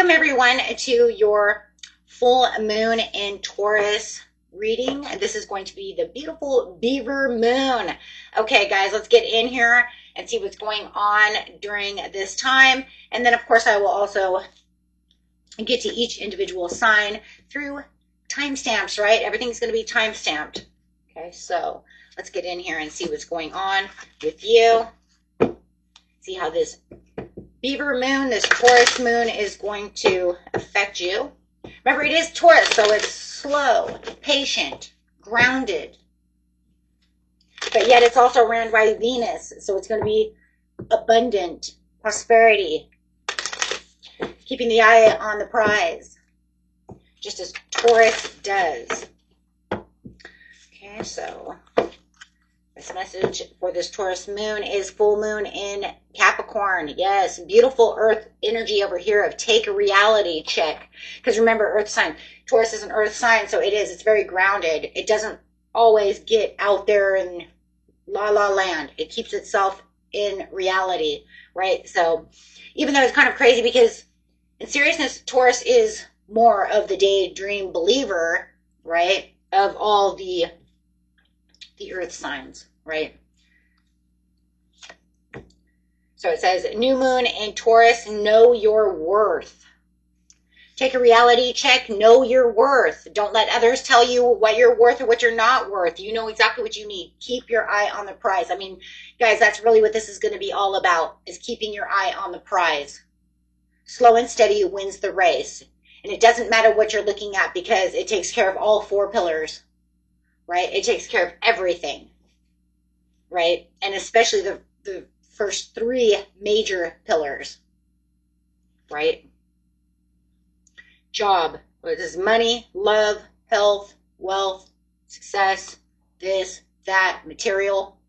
Welcome everyone to your full moon in Taurus reading. This is going to be the beautiful beaver moon. Okay guys, let's get in here and see what's going on during this time. And then of course I will also get to each individual sign through timestamps, right? Everything's going to be timestamped. Okay, so let's get in here and see what's going on with you. See how this Beaver moon, this Taurus moon, is going to affect you. Remember, it is Taurus, so it's slow, patient, grounded. But yet it's also ran by Venus, so it's going to be abundant, prosperity, keeping the eye on the prize, just as Taurus does. Okay, so this message for this Taurus moon is full moon in Capricorn. Yes, beautiful earth energy over here of take a reality check. Because remember, earth sign, Taurus is an earth sign, so it's very grounded. It doesn't always get out there in la la land. It keeps itself in reality, right? So even though it's kind of crazy because in seriousness, Taurus is more of the daydream believer, right? Of all the earth signs, right? So it says, new moon in Taurus, know your worth. Take a reality check, know your worth. Don't let others tell you what you're worth or what you're not worth. You know exactly what you need. Keep your eye on the prize. I mean, guys, that's really what this is going to be all about, is keeping your eye on the prize. Slow and steady wins the race. And it doesn't matter what you're looking at because it takes care of all four pillars. Right? It takes care of everything, right? And especially the first three major pillars, right? Job, what is money, love, health, wealth, success, this, that, material,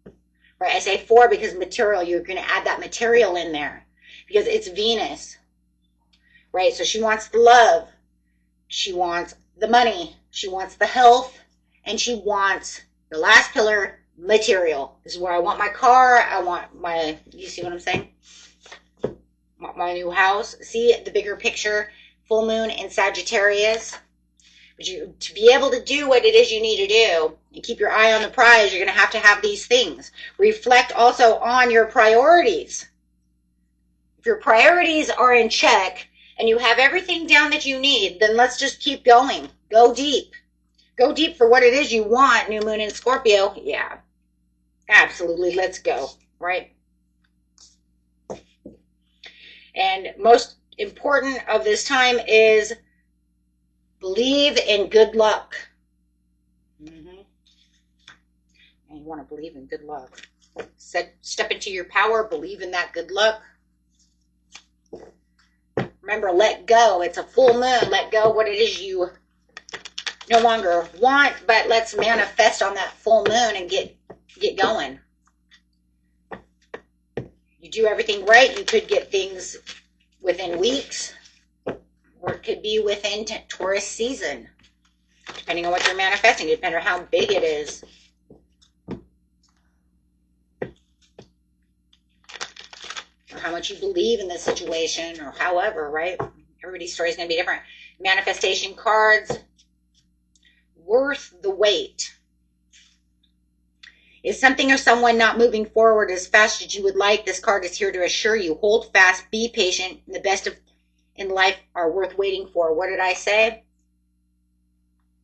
right? I say four because material, you're going to add that material in there because it's Venus, right? So she wants the love, she wants the money, she wants the health, and she wants the last pillar, material. This is where I want my car. I want my, you see what I'm saying? I want my new house. See the bigger picture, full moon in Sagittarius. But to be able to do what it is you need to do and keep your eye on the prize, you're going to have these things. Reflect also on your priorities. If your priorities are in check and you have everything down that you need, then let's just keep going. Go deep. Go deep for what it is you want, new moon in Scorpio. Yeah, absolutely. Let's go, right? And most important of this time is believe in good luck. And you want to believe in good luck. Step into your power, believe in that good luck. Remember, let go. It's a full moon. Let go what it is you no longer want, but let's manifest on that full moon and get going. You do everything right, you could get things within weeks, or it could be within Taurus season, depending on what you're manifesting, depending on how big it is. Or how much you believe in the situation, or however, right? Everybody's story is going to be different. Manifestation cards. Worth the wait. Is something or someone not moving forward as fast as you would like? This card is here to assure you. Hold fast, be patient. The best in life are worth waiting for. What did I say?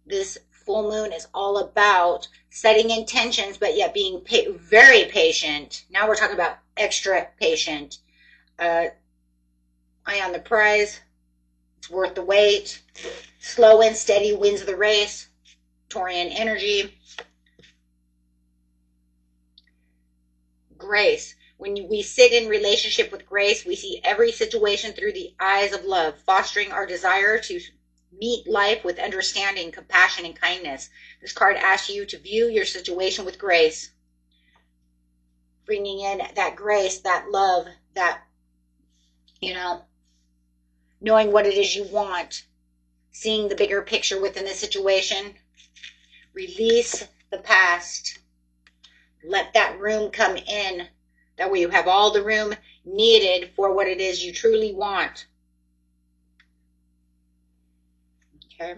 This full moon is all about setting intentions, but yet being very patient. Now we're talking about extra patient. Eye on the prize. It's worth the wait. Slow and steady wins the race. Taurian energy. Grace. When we sit in relationship with grace, we see every situation through the eyes of love, fostering our desire to meet life with understanding, compassion, and kindness. This card asks you to view your situation with grace, bringing in that grace, that love, that, knowing what it is you want, seeing the bigger picture within the situation. Release the past. Let that room come in. That way you have all the room needed for what it is you truly want. Okay.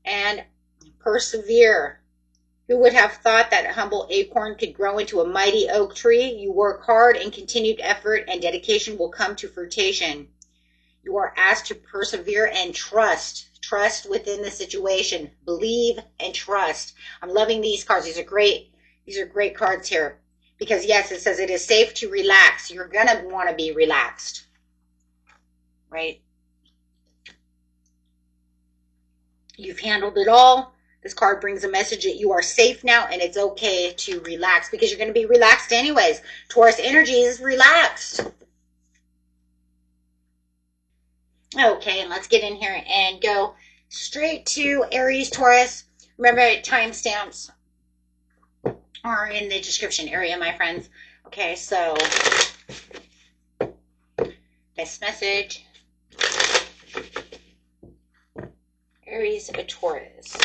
And persevere. Who would have thought that a humble acorn could grow into a mighty oak tree? You work hard, and continued effort and dedication will come to fruition. You are asked to persevere and trust. Trust within the situation. Believe and trust. I'm loving these cards. These are great. These are great cards here. Because yes, it says it is safe to relax. You're going to want to be relaxed. Right? You've handled it all. This card brings a message that you are safe now and it's okay to relax because you're going to be relaxed anyways. Taurus energy is relaxed. Okay, and let's get in here and go straight to Aries, Taurus. Remember, timestamps are in the description area, my friends. Okay, so this message. Aries, Taurus.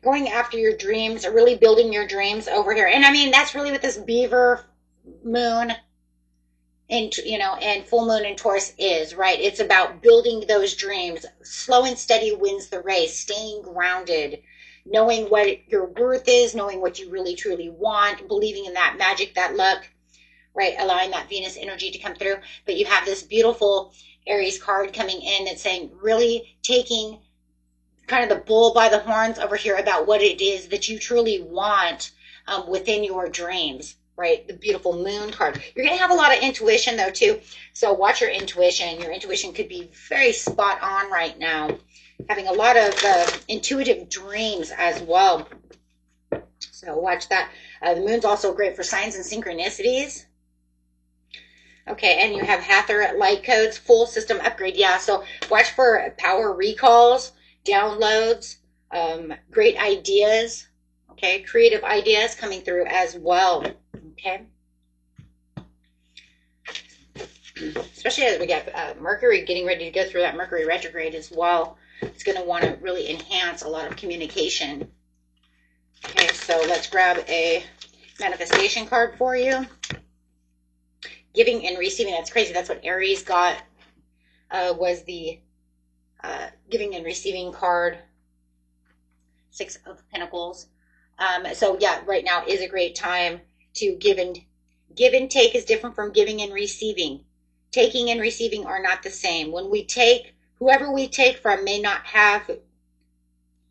Going after your dreams, really building your dreams over here. And I mean, that's really what this beaver moon and, and full moon in Taurus is, right? It's about building those dreams. Slow and steady wins the race, staying grounded, knowing what your worth is, knowing what you really truly want, believing in that magic, that luck, right? Allowing that Venus energy to come through. But you have this beautiful Aries card coming in that's saying really taking kind of the bull by the horns over here about what it is that you truly want within your dreams, right? The beautiful moon card. You're going to have a lot of intuition though too. So watch your intuition. Your intuition could be very spot on right now. Having a lot of intuitive dreams as well. So watch that. The moon's also great for signs and synchronicities. Okay, and you have Hathor light codes, full system upgrade. Yeah, so watch for power recalls, downloads, great ideas, okay, creative ideas coming through as well, okay. Especially as we get Mercury getting ready to go through that Mercury retrograde as well. It's going to want to really enhance a lot of communication. Okay, so let's grab a manifestation card for you. Giving and receiving, that's crazy. That's what Aries got, was the giving and receiving card. 6 of Pentacles. So yeah, right now is a great time to give and take is different from giving and receiving. Taking and receiving are not the same. When we take, whoever we take from may not have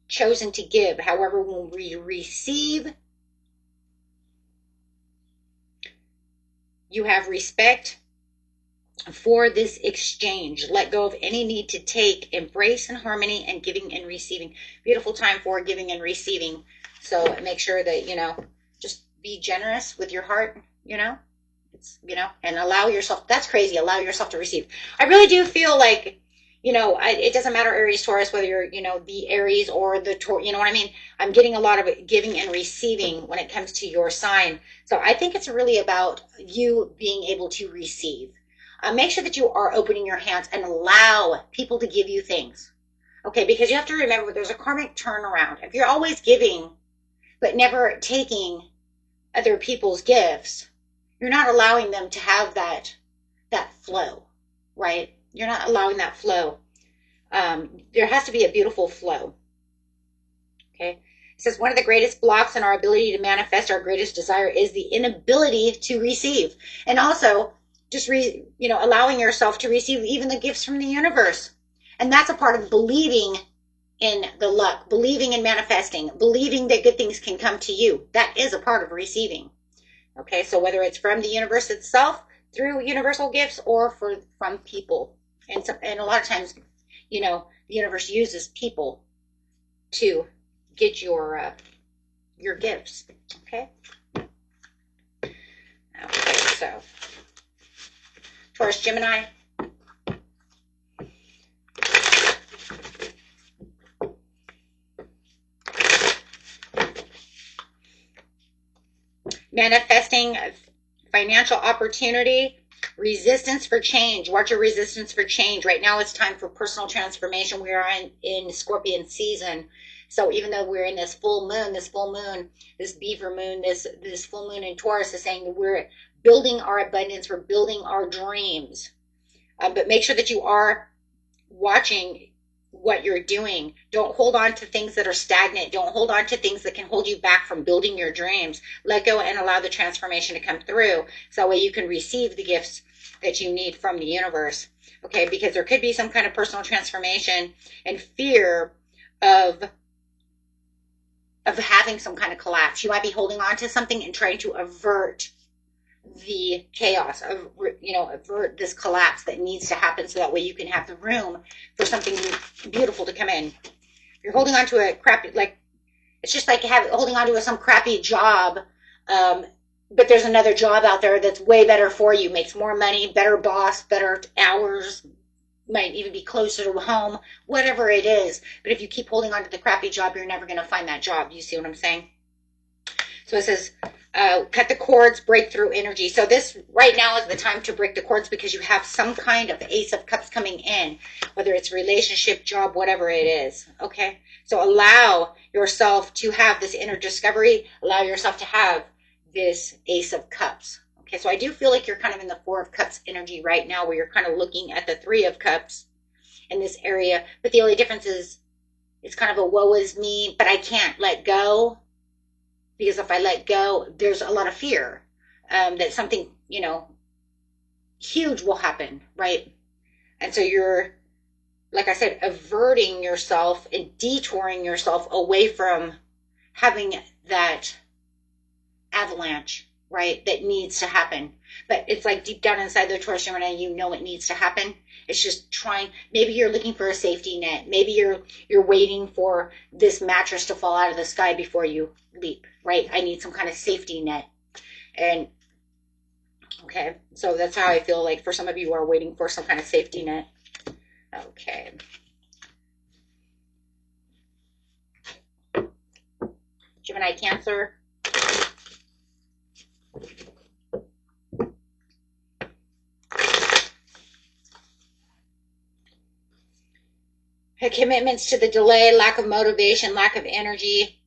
chosen to give. However, when we receive, you have respect for this exchange. Let go of any need to take. Embrace in harmony and giving and receiving. Beautiful time for giving and receiving. So make sure that, just be generous with your heart, It's, and allow yourself, that's crazy, allow yourself to receive. I really do feel like, it doesn't matter Aries, Taurus, whether you're, the Aries or the Taurus, you know what I mean? I'm getting a lot of giving and receiving when it comes to your sign. So I think it's really about you being able to receive. Make sure that you are opening your hands and allow people to give you things. Okay, because you have to remember there's a karmic turnaround. If you're always giving, but never taking other people's gifts, you're not allowing them to have that flow, right? You're not allowing that flow. There has to be a beautiful flow. Okay. It says one of the greatest blocks in our ability to manifest our greatest desire is the inability to receive. And also just, allowing yourself to receive even the gifts from the universe. And that's a part of believing in the luck, believing in manifesting, believing that good things can come to you. That is a part of receiving. Okay. So whether it's from the universe itself, through universal gifts, or from people. And a lot of times, the universe uses people to get your gifts. Okay. Okay. So Taurus, Gemini. Manifesting financial opportunity, resistance for change. Watch your resistance for change. Right now it's time for personal transformation. We are in Scorpion season. So even though we're in this full moon, this beaver moon, this full moon in Taurus is saying that we're building our abundance. We're building our dreams. But make sure that you are watching what you're doing. Don't hold on to things that are stagnant. Don't hold on to things that can hold you back from building your dreams. Let go and allow the transformation to come through, so that way you can receive the gifts that you need from the universe. Okay, because there could be some kind of personal transformation and fear of having some kind of collapse. You might be holding on to something and trying to avert the chaos, avert this collapse that needs to happen, so that way you can have the room for something beautiful to come in. You're holding on to a crappy, like, it's just like holding on to some crappy job, but there's another job out there that's way better for you, makes more money, better boss, better hours, might even be closer to home, whatever it is. But if you keep holding on to the crappy job, you're never going to find that job. You see what I'm saying? So it says, cut the cords, break through energy. So this right now is the time to break the cords, because you have some kind of Ace of Cups coming in, whether it's relationship, job, whatever it is. Okay. So allow yourself to have this inner discovery. Allow yourself to have this Ace of Cups. Okay. So I do feel like you're kind of in the Four of Cups energy right now, where you're kind of looking at the Three of Cups in this area. But the only difference is it's kind of a woe is me, but I can't let go. Because if I let go, there's a lot of fear that something, huge will happen, right? And so you're, like I said, averting yourself and detouring yourself away from having that avalanche, right, that needs to happen. But it's like deep down inside the Taurus Gemini, you know it needs to happen. It's just trying. Maybe you're looking for a safety net. Maybe you're waiting for this mattress to fall out of the sky before you leap, right? I need some kind of safety net. And okay, so that's how I feel like for some of you are waiting for some kind of safety net. Okay. Gemini, Cancer. Commitments to the delay, lack of motivation, lack of energy.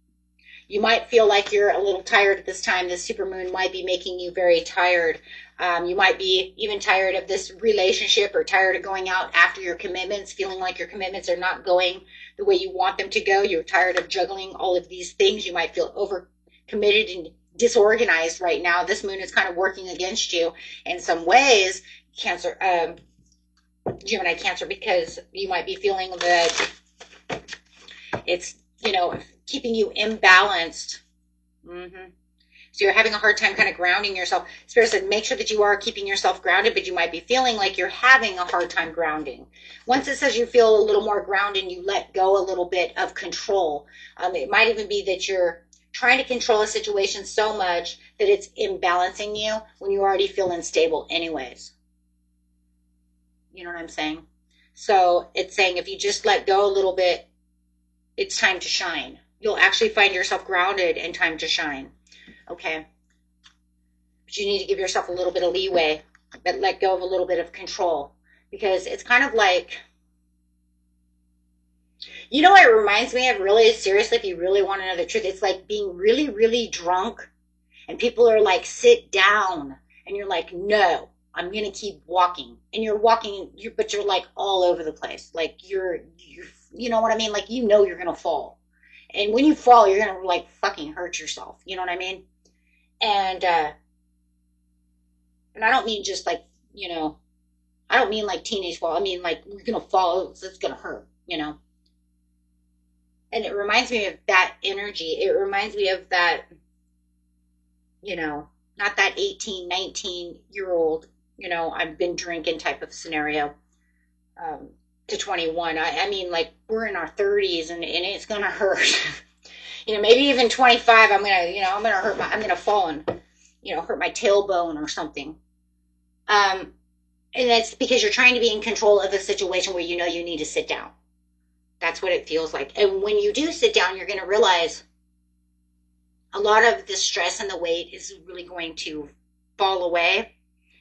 You might feel like you're a little tired at this time. This supermoon might be making you very tired. You might be even tired of this relationship, or tired of going out after your commitments, feeling like your commitments are not going the way you want them to go. You're tired of juggling all of these things. You might feel overcommitted and disorganized right now. This moon is kind of working against you in some ways, Cancer, Gemini, Cancer, because you might be feeling that it's, keeping you imbalanced. So you're having a hard time kind of grounding yourself. Spirit said, make sure that you are keeping yourself grounded, but you might be feeling like you're having a hard time grounding. Once it says you feel a little more grounded, you let go a little bit of control. It might even be that you're trying to control a situation so much that it's imbalancing you when you already feel unstable anyways. You know what I'm saying? So it's saying if you just let go a little bit, it's time to shine. You'll actually find yourself grounded and time to shine. Okay. But you need to give yourself a little bit of leeway, but let go of a little bit of control, because it's kind of like, it reminds me of, really seriously, if you really want to know the truth, it's like being really, really drunk and people are like, sit down, and you're like, no, I'm going to keep walking. And you're walking, but you're like all over the place. Like you're, you know what I mean? Like, you're going to fall. And when you fall, you're going to like fucking hurt yourself. You know what I mean? And I don't mean just like, I don't mean like teenage fall. I mean like you're going to fall. It's going to hurt, And it reminds me of that energy. It reminds me of that, not that 18, 19-year-old, I've been drinking type of scenario, to 21. I mean, like, we're in our 30s and it's going to hurt. Maybe even 25, I'm going to fall and, hurt my tailbone or something. And that's because you're trying to be in control of a situation where you need to sit down. That's what it feels like. And when you do sit down, you're going to realize a lot of the stress and the weight is really going to fall away,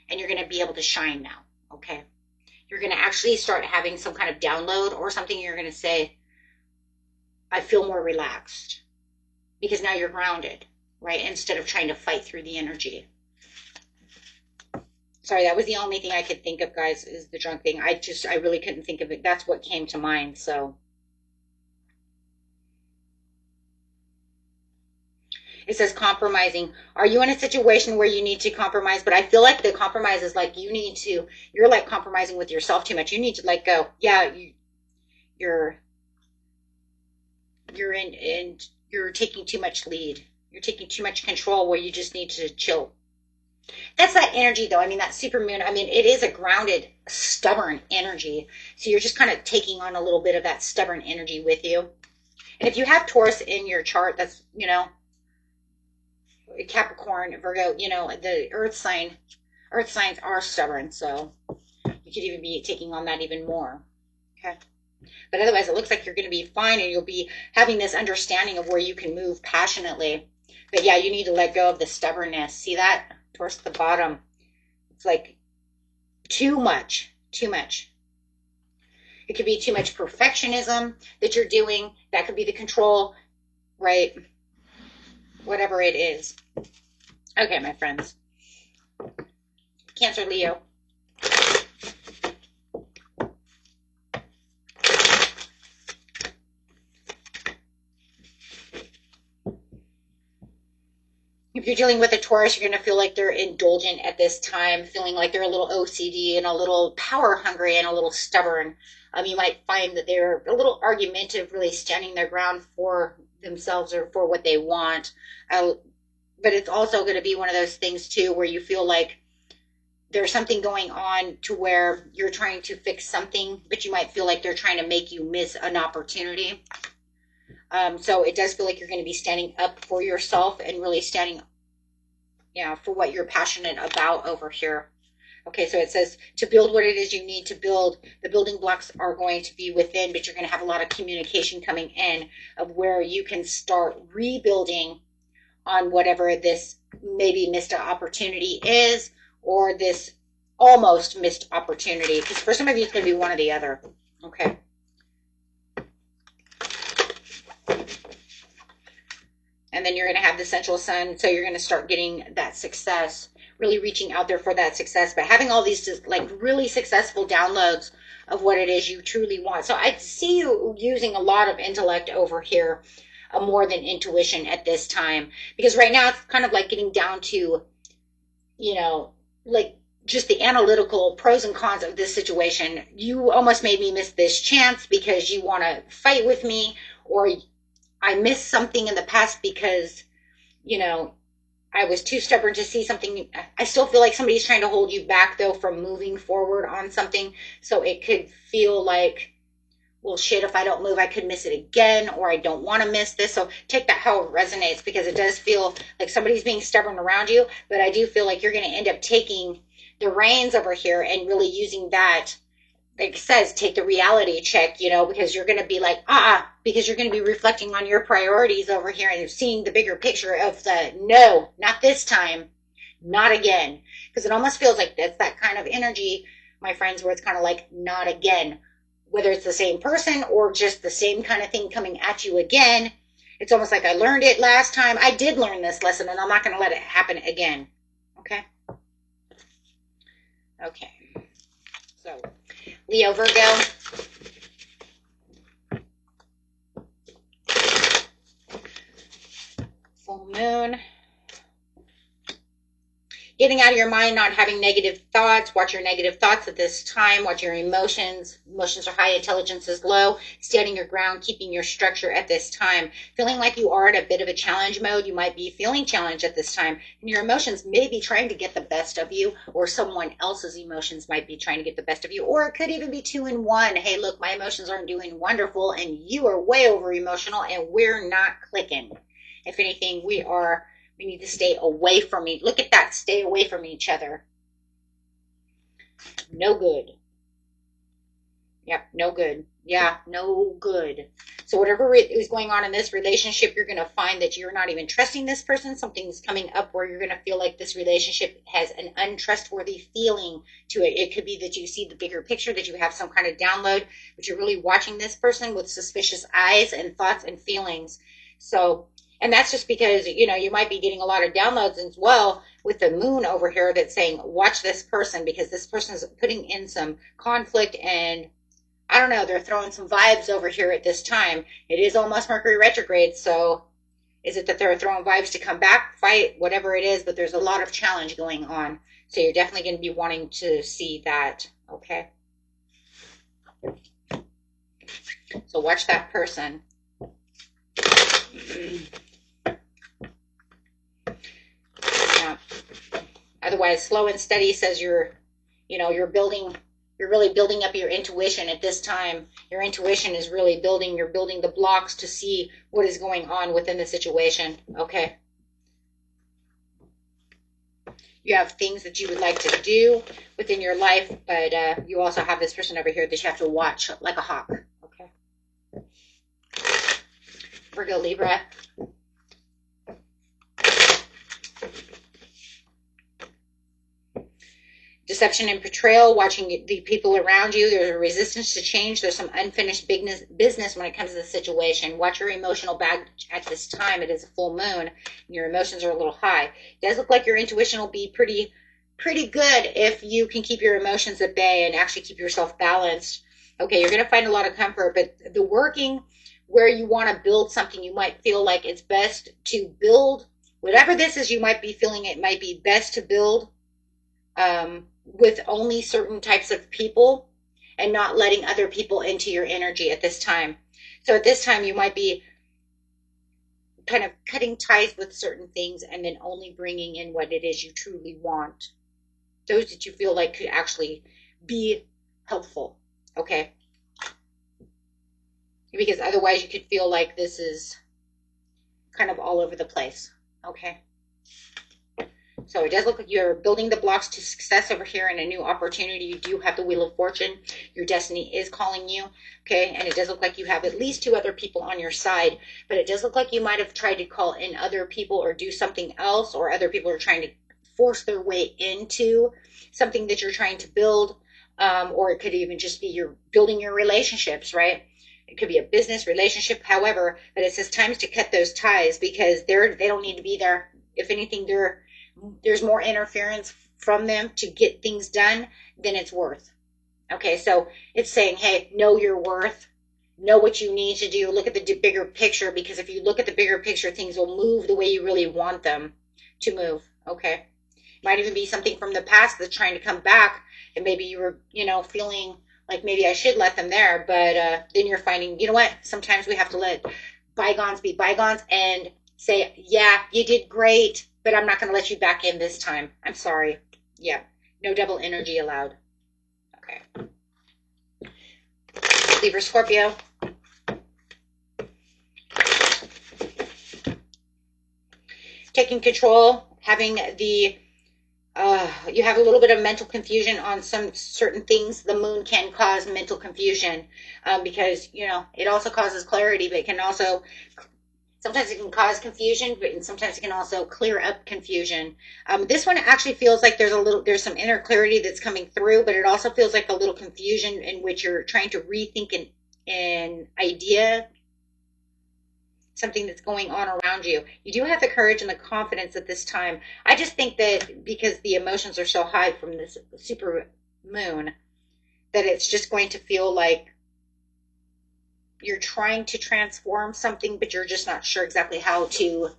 and you're going to be able to shine now. Okay. You're going to actually start having some kind of download or something. You're going to say, I feel more relaxed, because now you're grounded, right? Instead of trying to fight through the energy. Sorry, that was the only thing I could think of, guys, is the drunk thing. I really couldn't think of it. That's what came to mind. So it says compromising. Are you in a situation where you need to compromise? But I feel like the compromise is like you're like compromising with yourself too much. You need to let go. Yeah, you're you're taking too much lead. You're taking too much control where you just need to chill. That's that energy, though. I mean, that super moon, I mean, it is a grounded, stubborn energy. So you're just kind of taking on a little bit of that stubborn energy with you. And if you have Taurus in your chart, that's, Capricorn, Virgo, the earth signs are stubborn. So you could even be taking on that even more. Okay. But otherwise, it looks like you're going to be fine and you'll be having this understanding of where you can move passionately. But yeah, you need to let go of the stubbornness. See that? Towards the bottom. It's like too much. It could be too much perfectionism that you're doing. That could be the control, right? Whatever it is. Okay, my friends. Cancer, Leo. If you're dealing with a Taurus, you're going to feel like they're indulgent at this time, feeling like they're a little OCD and a little power hungry and a little stubborn. You might find that they're a little argumentative, really standing their ground for themselves or for what they want. But it's also going to be one of those things, too, where you feel like there's something going on to where you're trying to fix something, but you might feel like they're trying to make you miss an opportunity. So it does feel like you're going to be standing up for yourself and really standing, for what you're passionate about over here. Okay, so it says to build what it is you need to build, the building blocks are going to be within, but you're going to have a lot of communication coming in of where you can start rebuilding on whatever this maybe missed opportunity is, or this almost missed opportunity. Because for some of you, it's going to be one or the other. Okay. And then you're going to have the central sun. So you're going to start getting that success, really reaching out there for that success, but having all these like really successful downloads of what it is you truly want. So I see you using a lot of intellect over here, more than intuition at this time, because right now it's kind of like getting down to, like just the analytical pros and cons of this situation. You almost made me miss this chance because you want to fight with me, or I missed something in the past because, I was too stubborn to see something. I still feel like somebody's trying to hold you back, though, from moving forward on something. So it could feel like, well, shit, if I don't move, I could miss it again, or I don't want to miss this. So take that how it resonates, because it does feel like somebody's being stubborn around you. But I do feel like you're going to end up taking the reins over here and really using that. Like it says, take the reality check, because you're going to be like, because you're going to be reflecting on your priorities over here and seeing the bigger picture of the, no, not this time, not again. Because it almost feels like that's that kind of energy, my friends, where it's kind of like, not again. Whether it's the same person or just the same kind of thing coming at you again. It's almost like I learned it last time. I did learn this lesson, and I'm not going to let it happen again. Okay? Okay. So, Leo, Virgo. Full moon. Getting out of your mind, not having negative thoughts. Watch your negative thoughts at this time. Watch your emotions. Emotions are high, intelligence is low. Standing your ground, keeping your structure at this time. Feeling like you are in a bit of a challenge mode. You might be feeling challenged at this time. And your emotions may be trying to get the best of you, or someone else's emotions might be trying to get the best of you. Or it could even be 2 in 1. Hey, look, my emotions aren't doing wonderful, and you are way over emotional, and we're not clicking. If anything, we need to stay away from each. Look at that. Stay away from each other. No good. Yep, no good. Yeah, no good. So whatever is going on in this relationship, you're going to find that you're not even trusting this person. Something's coming up where you're going to feel like this relationship has an untrustworthy feeling to it. It could be that you see the bigger picture, that you have some kind of download, but you're really watching this person with suspicious eyes and thoughts and feelings. So And that's just because, you know, you might be getting a lot of downloads as well with the moon over here that's saying, watch this person, because this person is putting in some conflict, and I don't know, they're throwing some vibes over here at this time. It is almost Mercury retrograde, so is it that they're throwing vibes to come back, fight, whatever it is, but there's a lot of challenge going on. So you're definitely going to be wanting to see that, okay? So watch that person. Yeah. Otherwise, slow and steady says you're really building up your intuition at this time. Your intuition is really building, you're building the blocks to see what is going on within the situation, okay? You have things that you would like to do within your life, but you also have this person over here that you have to watch like a hawk, okay? Virgo, Libra. Deception and betrayal, watching the people around you. There's a resistance to change. There's some unfinished business when it comes to the situation. Watch your emotional bag at this time. It is a full moon, and your emotions are a little high. It does look like your intuition will be pretty good if you can keep your emotions at bay and actually keep yourself balanced. Okay, you're going to find a lot of comfort, but the working where you want to build something, you might feel like it's best to build, whatever this is, you might be feeling it might be best to build with only certain types of people and not letting other people into your energy at this time. So at this time, you might be kind of cutting ties with certain things and then only bringing in what it is you truly want. Those that you feel like could actually be helpful, okay? Because otherwise you could feel like this is kind of all over the place, okay? So it does look like you're building the blocks to success over here and a new opportunity. You do have the Wheel of Fortune. Your destiny is calling you, okay? And it does look like you have at least 2 other people on your side, but it does look like you might have tried to call in other people or do something else, or other people are trying to force their way into something that you're trying to build, or it could even just be you're building your relationships, right? It could be a business relationship, however, but it says times to cut those ties because they don't need to be there. If anything, there's more interference from them to get things done than it's worth. Okay, so it's saying, hey, know your worth, know what you need to do, look at the bigger picture, because if you look at the bigger picture, things will move the way you really want them to move, okay? Might even be something from the past that's trying to come back, and maybe you were, feeling like maybe I should let them there, but then you're finding, you know what, sometimes we have to let bygones be bygones and say, yeah, you did great, but I'm not going to let you back in this time. I'm sorry. Yeah, no double energy allowed. Okay. Libra, Scorpio. Taking control, having the, you have a little bit of mental confusion on some certain things. The moon can cause mental confusion because, it also causes clarity, but it can also, sometimes it can cause confusion, but sometimes it can also clear up confusion. This one actually feels like there's some inner clarity that's coming through, but it also feels like a little confusion in which you're trying to rethink an idea, something that's going on around you. You do have the courage and the confidence at this time. I just think that because the emotions are so high from this super moon, that it's just going to feel like you're trying to transform something, but you're just not sure exactly how to.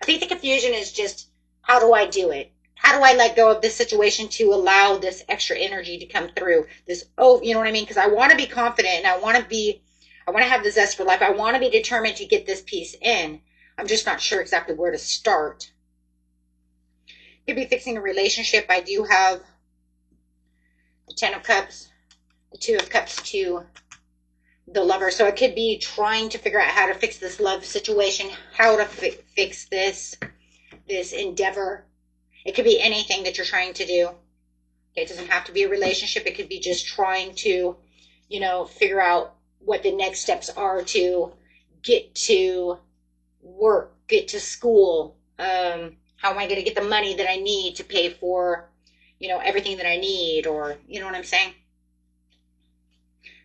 I think the confusion is just, how do I do it? How do I let go of this situation to allow this extra energy to come through? You know what I mean? Because I want to be confident and I want to have the zest for life. I want to be determined to get this piece in. I'm just not sure exactly where to start. Could be fixing a relationship. I do have the 10 of Cups, the 2 of Cups to the Lover. So it could be trying to figure out how to fix this love situation, how to fix this endeavor. It could be anything that you're trying to do. It doesn't have to be a relationship. It could be just trying to, figure out what the next steps are to get to work, get to school. How am I going to get the money that I need to pay for, everything that I need, or, you know what I'm saying?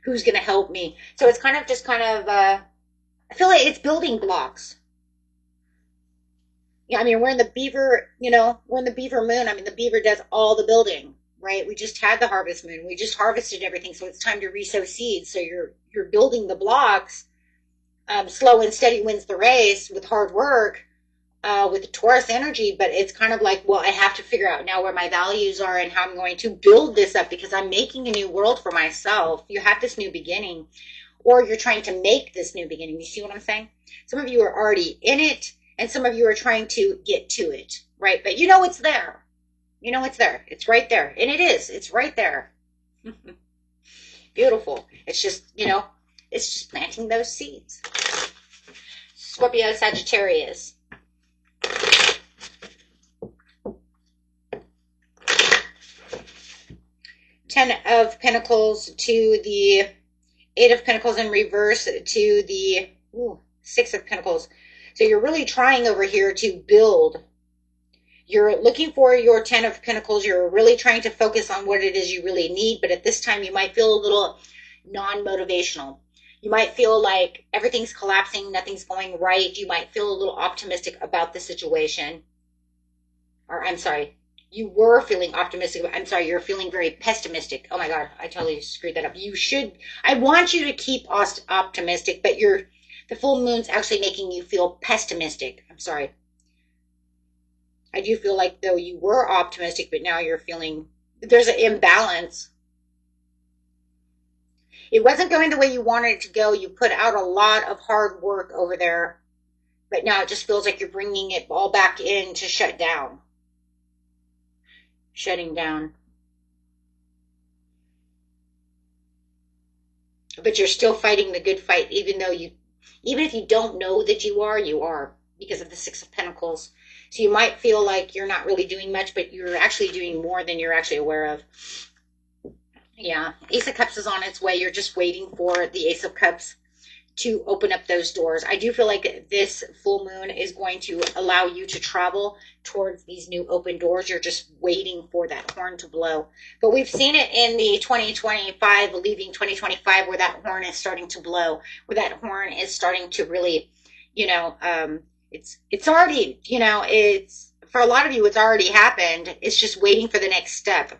Who's going to help me? So it's I feel like it's building blocks. Yeah, I mean, we're in the beaver, we're in the beaver moon. I mean, the beaver does all the building, right? We just had the harvest moon. We just harvested everything, so it's time to resow seeds. So you're building the blocks. Slow and steady wins the race with hard work, with the Taurus energy. But it's kind of like, well, I have to figure out now where my values are and how I'm going to build this up because I'm making a new world for myself. You have this new beginning, or you're trying to make this new beginning. You see what I'm saying? Some of you are already in it, and some of you are trying to get to it, right? But you know it's there. You know it's there. It's right there. And it is. It's right there. Beautiful. It's just, it's just planting those seeds. Scorpio, Sagittarius. Ten of Pentacles to the Eight of Pentacles in reverse to the Six of Pentacles. So you're really trying over here to build. You're looking for your Ten of Pentacles. You're really trying to focus on what it is you really need. But at this time, you might feel a little non-motivational. You might feel like everything's collapsing, nothing's going right. You might feel a little optimistic about the situation. Or I'm sorry, you were feeling optimistic. I'm sorry, you're feeling very pessimistic. Oh my God, I totally screwed that up. I want you to keep optimistic, but the full moon's actually making you feel pessimistic. I'm sorry. I do feel like though you were optimistic, but now you're feeling there's an imbalance. It wasn't going the way you wanted it to go. You put out a lot of hard work over there, but now it just feels like you're bringing it all back in to shut down. Shutting down. But you're still fighting the good fight, even if you don't know that you are, because of the Six of Pentacles. So you might feel like you're not really doing much, but you're actually doing more than you're actually aware of. Yeah, Ace of Cups is on its way. You're just waiting for the Ace of Cups to open up those doors. I do feel like this full moon is going to allow you to travel towards these new open doors. You're just waiting for that horn to blow. But we've seen it in the 2025, leaving 2025, where that horn is starting to blow, where that horn is starting to really, it's already, it's, for a lot of you, it's already happened. It's just waiting for the next step.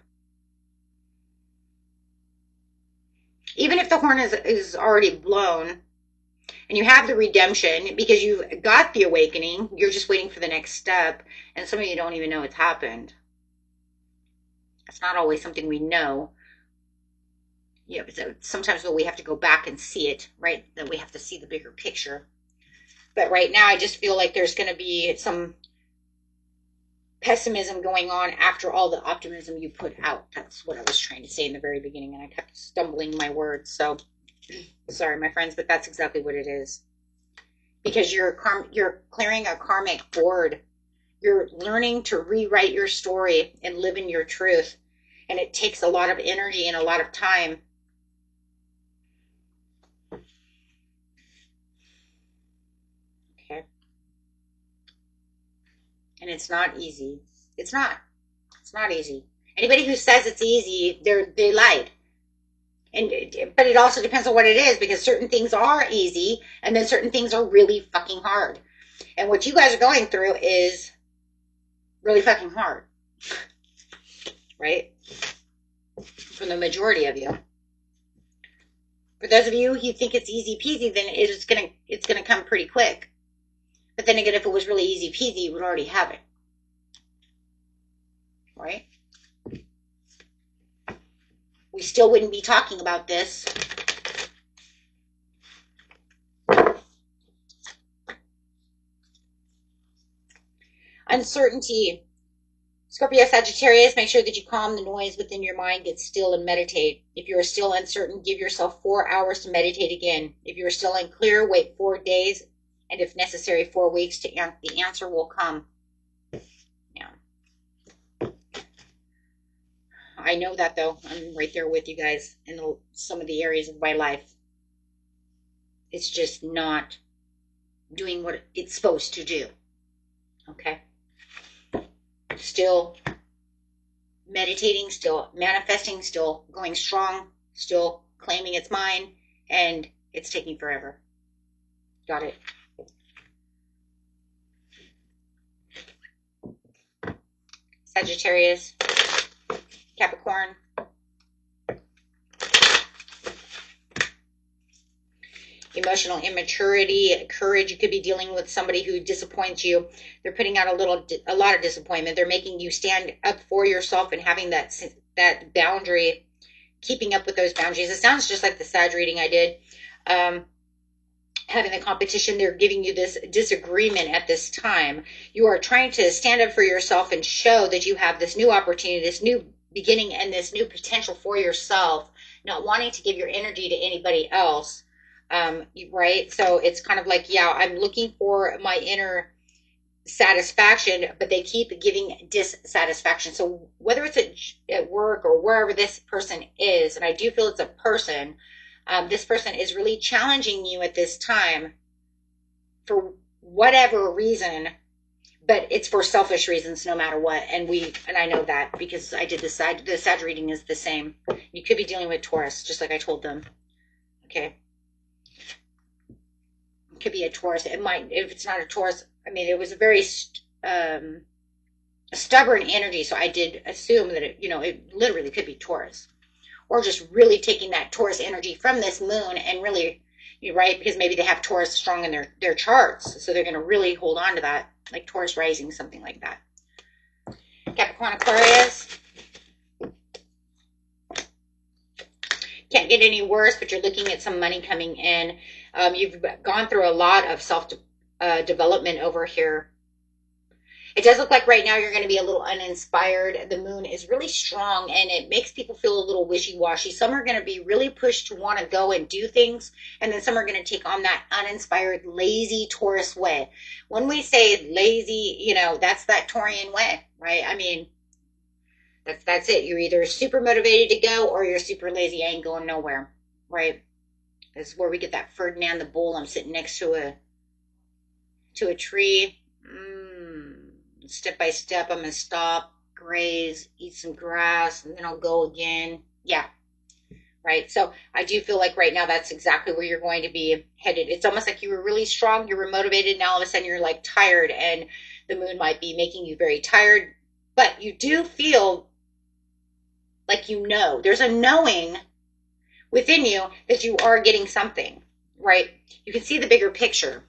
Even if the horn is already blown and you have the redemption because you've got the awakening, you're just waiting for the next step. And some of you don't even know it's happened. It's not always something we know. Yeah, but sometimes we have to go back and see it, right? Then we have to see the bigger picture. But right now, I just feel like there's going to be some pessimism going on after all the optimism you put out. That's what I was trying to say in the very beginning, and I kept stumbling my words. So sorry, my friends, but that's exactly what it is. Because you're clearing a karmic board. You're learning to rewrite your story and live in your truth. And it takes a lot of energy and a lot of time. Okay. And it's not easy. It's not. It's not easy. Anybody who says it's easy, they lied. But it also depends on what it is, because certain things are easy and then certain things are really fucking hard. And what you guys are going through is really fucking hard. Right? For the majority of you. For those of you who think it's easy peasy, then it's gonna come pretty quick. But then again, if it was really easy peasy, you would already have it. Right? We still wouldn't be talking about this. Uncertainty. Scorpio, Sagittarius, make sure that you calm the noise within your mind, get still and meditate. If you are still uncertain, give yourself 4 hours to meditate again. If you are still unclear, wait 4 days, and if necessary, 4 weeks, the answer will come. Yeah. I know that, though. I'm right there with you guys in some of the areas of my life. It's just not doing what it's supposed to do. Okay? Still meditating, still manifesting, still going strong, still claiming it's mine, and it's taking forever. Got it? Sagittarius, Capricorn. Emotional immaturity, courage. You could be dealing with somebody who disappoints you. They're putting out a lot of disappointment. They're making you stand up for yourself and having that boundary, keeping up with those boundaries. It sounds just like the Sag reading I did. Having the competition, they're giving you this disagreement at this time. You are trying to stand up for yourself and show that you have this new opportunity, this new beginning, and this new potential for yourself, not wanting to give your energy to anybody else. Right? So it's kind of like, yeah, I'm looking for my inner satisfaction, but they keep giving dissatisfaction. So whether it's at work or wherever this person is, and I do feel it's a person, this person is really challenging you at this time for whatever reason, but it's for selfish reasons no matter what. And I know that because I did the Sag reading is the same. You could be dealing with Taurus, just like I told them. Okay. Could be a Taurus. It might, if it's not a Taurus, I mean, it was a very stubborn energy. So I did assume that it literally could be Taurus, or just really taking that Taurus energy from this moon and really, right? Because maybe they have Taurus strong in their charts. So they're going to really hold on to that, like Taurus rising, something like that. Capricorn, Aquarius. Can't get any worse, but you're looking at some money coming in. You've gone through a lot of self-development over here. It does look like right now you're going to be a little uninspired. The moon is really strong, and it makes people feel a little wishy-washy. Some are going to be really pushed to want to go and do things, and then some are going to take on that uninspired, lazy Taurus way. When we say lazy, that's that Taurian way, right? I mean, that's it. You're either super motivated to go or you're super lazy. I ain't going nowhere, right? This is where we get that Ferdinand the Bull. I'm sitting next to a tree. Step by step, I'm going to stop, graze, eat some grass, and then I'll go again. Yeah, right? So I do feel like right now that's exactly where you're going to be headed. It's almost like you were really strong, you were motivated, now all of a sudden you're like tired, and the moon might be making you very tired, but you do feel like there's a knowing within you that you are getting something, right? You can see the bigger picture.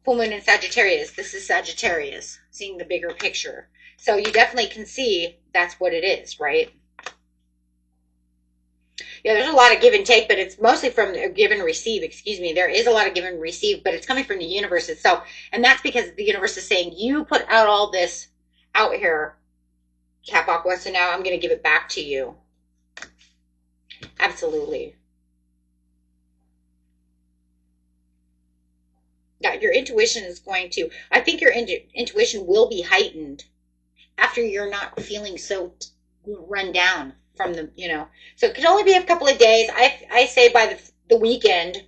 Full moon in Sagittarius. This is Sagittarius, seeing the bigger picture. So you definitely can see that's what it is, right? Yeah, there's a lot of give and take, but it's mostly from give and receive. Excuse me. There is a lot of give and receive, but it's coming from the universe itself. And that's because the universe is saying, you put out all this out here, Cap Aqua, so now I'm going to give it back to you. Absolutely. That your intuition is going to, I think your intuition will be heightened after you're not feeling so run down from the, so it could only be a couple of days. I say by the weekend,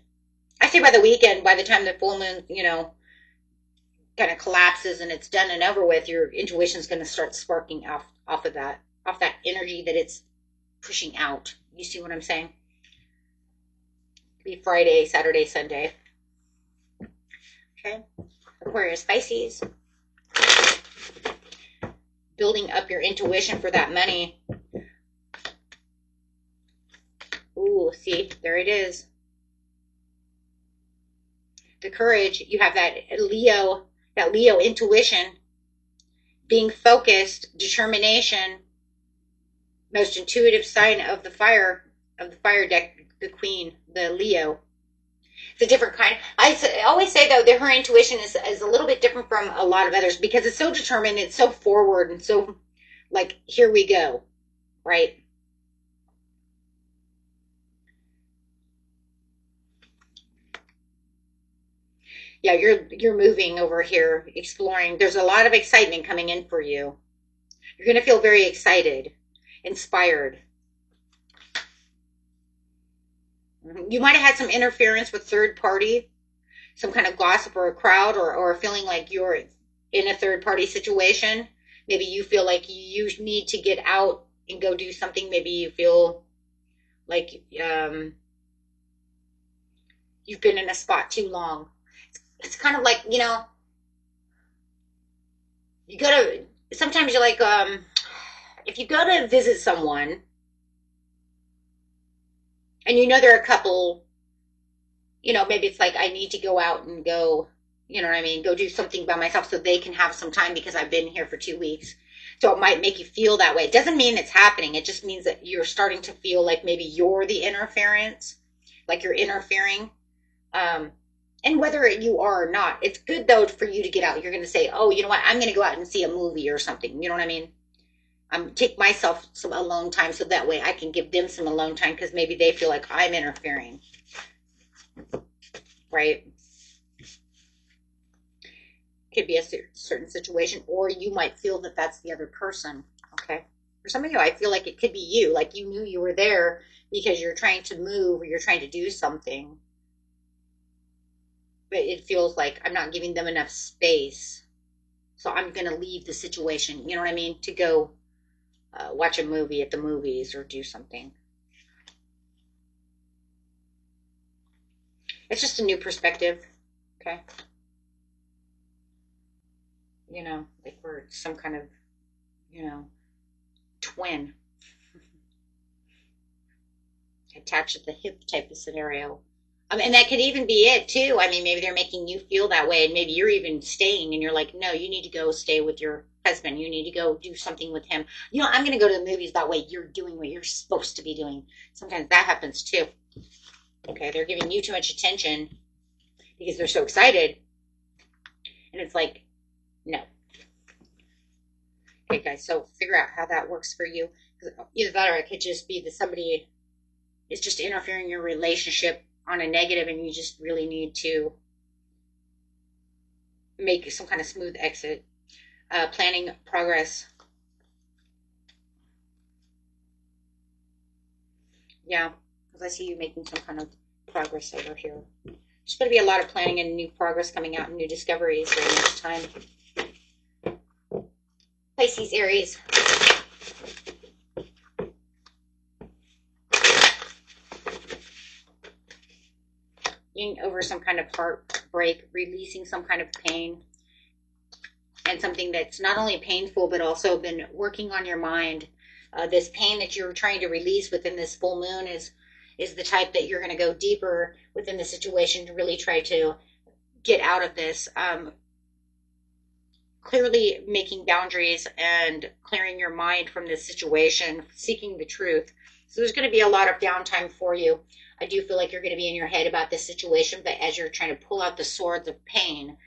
by the time the full moon, kind of collapses and it's done and over with, your intuition is going to start sparking off that energy that it's pushing out. You see what I'm saying? It'd be Friday, Saturday, Sunday. Okay. Aquarius, Pisces. Building up your intuition for that money. Ooh, see, there it is. The courage, you have that Leo intuition, being focused, determination, most intuitive sign of the fire deck, the Queen, the Leo. It's a different kind. I always say, though, that her intuition is a little bit different from a lot of others because it's so determined, it's so forward, and so, like, here we go, right? Yeah, you're moving over here, exploring. There's a lot of excitement coming in for you. You're going to feel very excited, inspired. You might have had some interference with third party, some kind of gossip or a crowd, or feeling like you're in a third party situation. Maybe you feel like you need to get out and go do something. Maybe you feel like you've been in a spot too long. It's kind of like, you sometimes you're like, if you go to visit someone and you know they're a couple, maybe it's like I need to go out and go, you know what I mean, go do something by myself so they can have some time because I've been here for 2 weeks. So it might make you feel that way. It doesn't mean it's happening. It just means that you're starting to feel like maybe you're the interference, like you're interfering. And whether you are or not, it's good though for you to get out. You're going to say, oh, you know what? I'm going to go out and see a movie or something. You know what I mean? Take myself some alone time so that way I can give them some alone time because maybe they feel like I'm interfering. Right? Could be a certain situation, or you might feel that that's the other person. Okay. For some of you, I feel like it could be you. Like you knew you were there because you're trying to move or you're trying to do something. But it feels like I'm not giving them enough space. So I'm going to leave the situation, you know what I mean? To go watch a movie at the movies or do something. It's just a new perspective. Okay. Like we're some kind of, twin attached at the hip type of scenario. And that could even be it too. I mean, maybe they're making you feel that way, and maybe you're even staying, and you're like, no, you need to go stay with your husband. You need to go do something with him. I'm going to go to the movies. That way, you're doing what you're supposed to be doing. Sometimes that happens too. Okay, they're giving you too much attention because they're so excited, and it's like, no. Okay, guys. So figure out how that works for you. Either that, or it could just be that somebody is just interfering in your relationship on a negative, and you just really need to make some kind of smooth exit. Planning progress. Yeah, because I see you making some kind of progress over here. There's going to be a lot of planning and new progress coming out and new discoveries during this time. Pisces, Aries. Over some kind of heartbreak, releasing some kind of pain, and something that's not only painful but also been working on your mind. This pain that you're trying to release within this full moon is the type that you're going to go deeper within the situation to really try to get out of this. Clearly making boundaries and clearing your mind from this situation, seeking the truth. So there's going to be a lot of downtime for you. I do feel like you're going to be in your head about this situation, but as you're trying to pull out the swords of pain,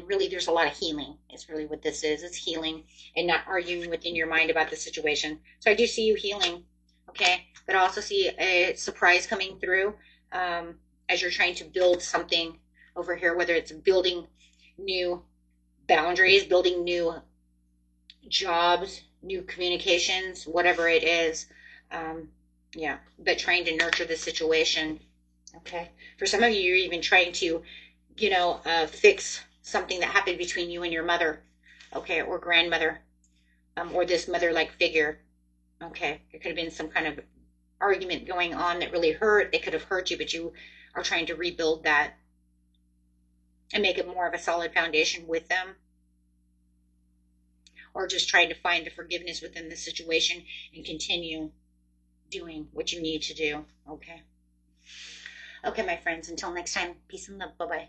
really there's a lot of healing. It's really what this is. It's healing and not arguing within your mind about the situation. So I do see you healing, okay? But I also see a surprise coming through as you're trying to build something over here, whether it's building new boundaries, building new jobs, new communications, whatever it is. Yeah, but trying to nurture the situation. Okay. For some of you, you're even trying to, fix something that happened between you and your mother, okay, or grandmother, or this mother-like figure. Okay. It could have been some kind of argument going on that really hurt. They could have hurt you, but you are trying to rebuild that and make it more of a solid foundation with them. Or just trying to find the forgiveness within the situation and continue doing what you need to do. Okay. Okay, my friends, until next time, peace and love. Bye-bye.